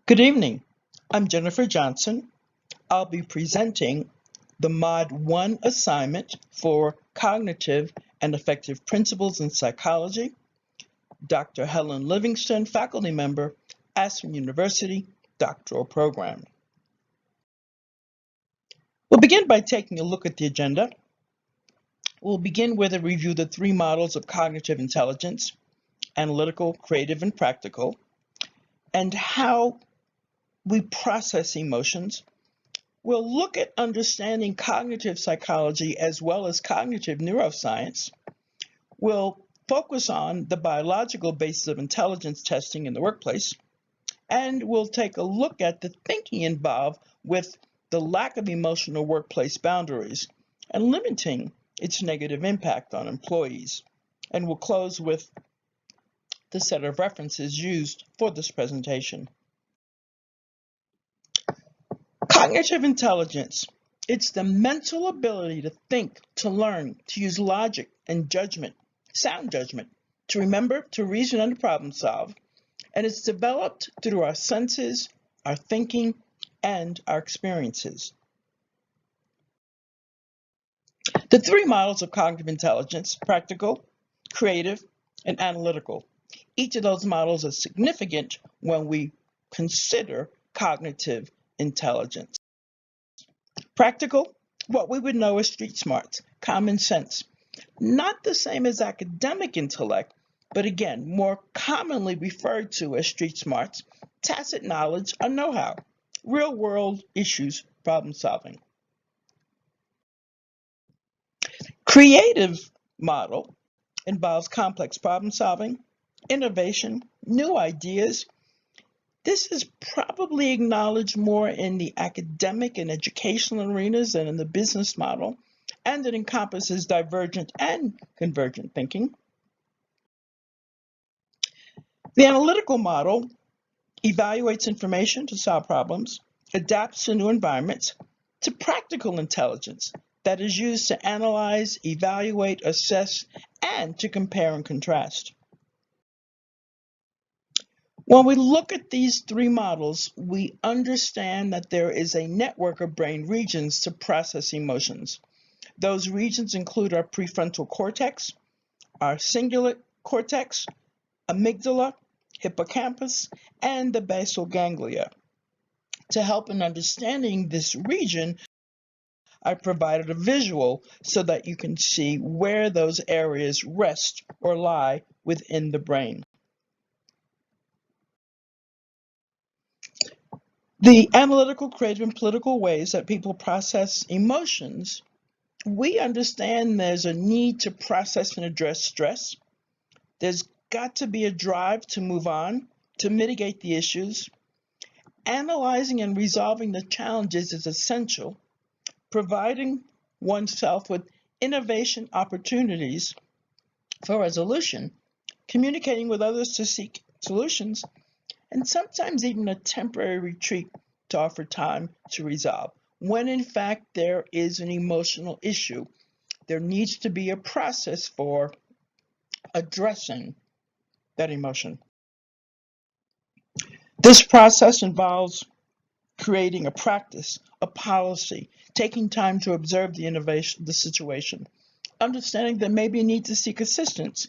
Good evening. I'm Jennifer Johnson. I'll be presenting the Mod 1 assignment for Cognitive and Affective Principles in Psychology. Dr. Helen Livingston, faculty member, Aspen University, doctoral program. We'll begin by taking a look at the agenda. We'll begin with a review of the three models of cognitive intelligence: analytical, creative, and practical, and how we process emotions. We'll look at understanding cognitive psychology as well as cognitive neuroscience. We'll focus on the biological basis of intelligence testing in the workplace, and we'll take a look at the thinking involved with the lack of emotional workplace boundaries and limiting its negative impact on employees. And we'll close with the set of references used for this presentation. Cognitive intelligence. It's the mental ability to think, to learn, to use logic and judgment, sound judgment, to remember, to reason, and to problem solve. And it's developed through our senses, our thinking, and our experiences. The three models of cognitive intelligence: practical, creative, and analytical. Each of those models is significant when we consider cognitive intelligence. Practical, what we would know as street smarts, common sense. Not the same as academic intellect, but again, more commonly referred to as street smarts, tacit knowledge or know-how, real-world issues, problem solving. Creative model involves complex problem solving, innovation, new ideas. This is probably acknowledged more in the academic and educational arenas than in the business model, and it encompasses divergent and convergent thinking. The analytical model evaluates information to solve problems, adapts to new environments, to practical intelligence that is used to analyze, evaluate, assess, and to compare and contrast. When we look at these three models, we understand that there is a network of brain regions to process emotions. Those regions include our prefrontal cortex, our cingulate cortex, amygdala, hippocampus, and the basal ganglia. To help in understanding this region, I provided a visual so that you can see where those areas rest or lie within the brain. The analytical, creative, and political ways that people process emotions, we understand there's a need to process and address stress. There's got to be a drive to move on, to mitigate the issues. Analyzing and resolving the challenges is essential. Providing oneself with innovation opportunities for resolution, communicating with others to seek solutions, and sometimes even a temporary retreat to offer time to resolve. When in fact there is an emotional issue, there needs to be a process for addressing that emotion. This process involves creating a practice, a policy, taking time to observe the situation, understanding there may be a need to seek assistance,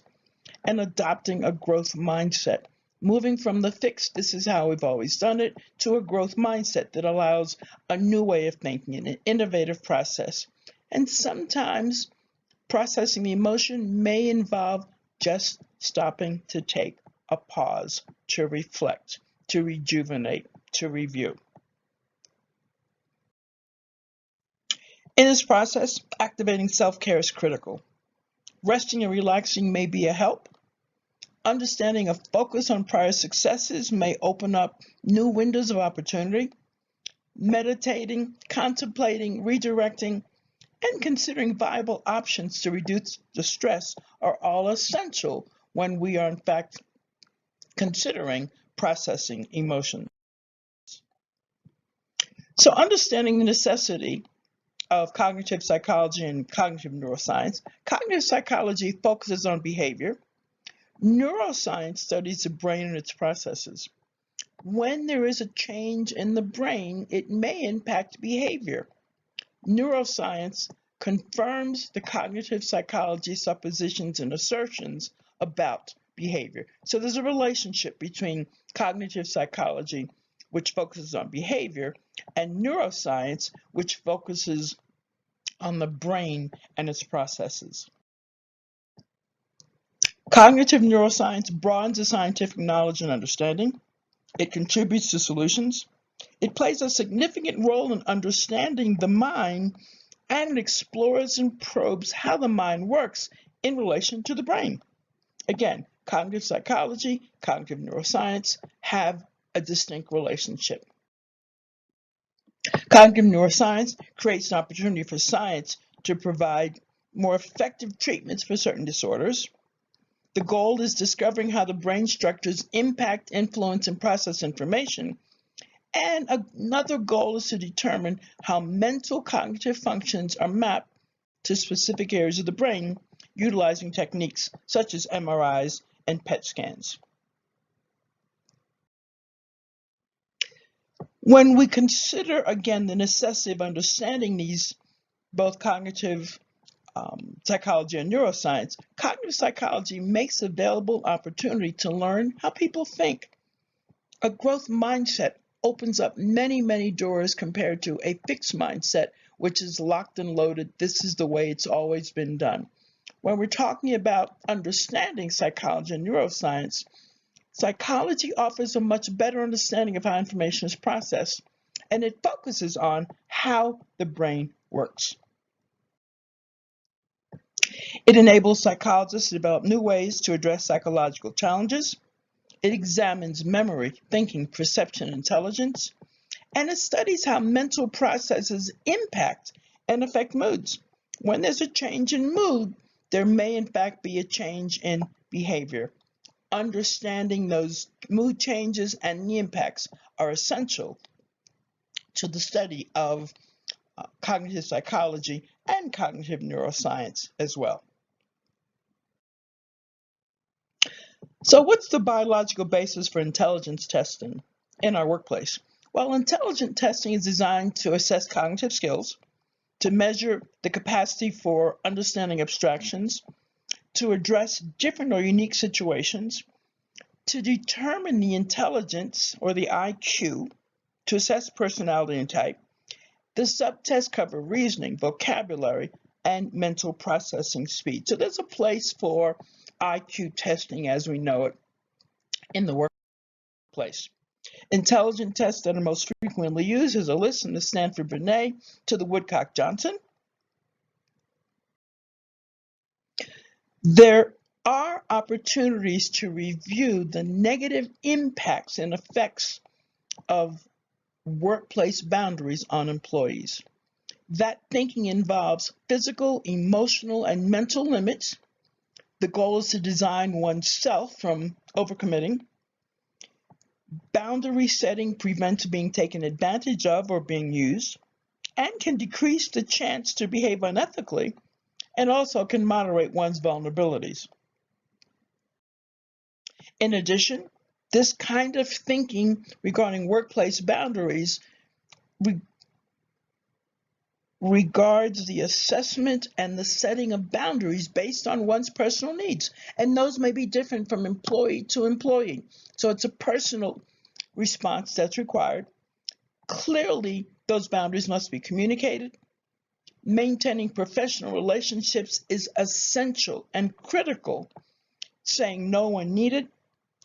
and adopting a growth mindset. Moving from the fixed, this is how we've always done it, to a growth mindset that allows a new way of thinking, an innovative process. And sometimes processing the emotion may involve just stopping to take a pause, to reflect, to rejuvenate, to review. In this process, activating self-care is critical. Resting and relaxing may be a help. Understanding a focus on prior successes may open up new windows of opportunity. Meditating, contemplating, redirecting, and considering viable options to reduce the stress are all essential when we are in fact considering processing emotions. So understanding the necessity of cognitive psychology and cognitive neuroscience, cognitive psychology focuses on behavior. Neuroscience studies the brain and its processes. when there is a change in the brain, it may impact behavior. Neuroscience confirms the cognitive psychology suppositions and assertions about behavior. So there's a relationship between cognitive psychology, which focuses on behavior, and neuroscience, which focuses on the brain and its processes. Cognitive neuroscience broadens the scientific knowledge and understanding. It contributes to solutions. It plays a significant role in understanding the mind, and it explores and probes how the mind works in relation to the brain. Again, cognitive psychology, cognitive neuroscience have a distinct relationship. Cognitive neuroscience creates an opportunity for science to provide more effective treatments for certain disorders. The goal is discovering how the brain structures impact, influence, and process information. And another goal is to determine how mental cognitive functions are mapped to specific areas of the brain, utilizing techniques such as MRIs and PET scans. When we consider, again, the necessity of understanding these, both cognitive psychology and neuroscience, cognitive psychology makes available opportunity to learn how people think. A growth mindset opens up many, many doors compared to a fixed mindset, which is locked and loaded. This is the way it's always been done. When we're talking about understanding psychology and neuroscience, psychology offers a much better understanding of how information is processed, and it focuses on how the brain works. It enables psychologists to develop new ways to address psychological challenges. It examines memory, thinking, perception, intelligence, and it studies how mental processes impact and affect moods. When there's a change in mood, there may in fact be a change in behavior. Understanding those mood changes and the impacts are essential to the study of cognitive psychology and cognitive neuroscience as well. So what's the biological basis for intelligence testing in our workplace? Well, intelligent testing is designed to assess cognitive skills, to measure the capacity for understanding abstractions, to address different or unique situations, to determine the intelligence or the IQ, to assess personality and type. The subtests cover reasoning, vocabulary, and mental processing speed. So there's a place for IQ testing as we know it in the workplace. Intelligent tests that are most frequently used is a list from the Stanford-Binet to the Woodcock Johnson. There are opportunities to review the negative impacts and effects of workplace boundaries on employees. That thinking involves physical, emotional, and mental limits. The goal is to design oneself from overcommitting. Boundary setting prevents being taken advantage of or being used, and can decrease the chance to behave unethically, and also can moderate one's vulnerabilities. In addition, this kind of thinking regarding workplace boundaries regards the assessment and the setting of boundaries based on one's personal needs. And those may be different from employee to employee. So it's a personal response that's required. Clearly, those boundaries must be communicated. Maintaining professional relationships is essential and critical, saying no when needed,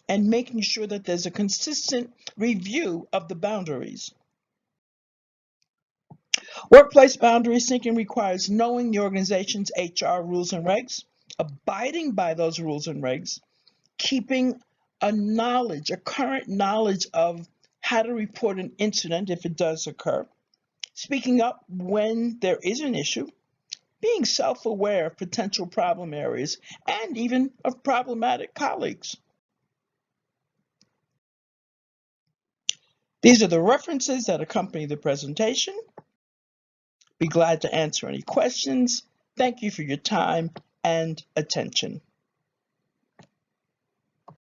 and making sure that there's a consistent review of the boundaries. Workplace boundary thinking requires knowing the organization's HR rules and regs, abiding by those rules and regs, keeping a current knowledge of how to report an incident if it does occur, speaking up when there is an issue, being self-aware of potential problem areas, and even of problematic colleagues. These are the references that accompany the presentation. Be glad to answer any questions. Thank you for your time and attention.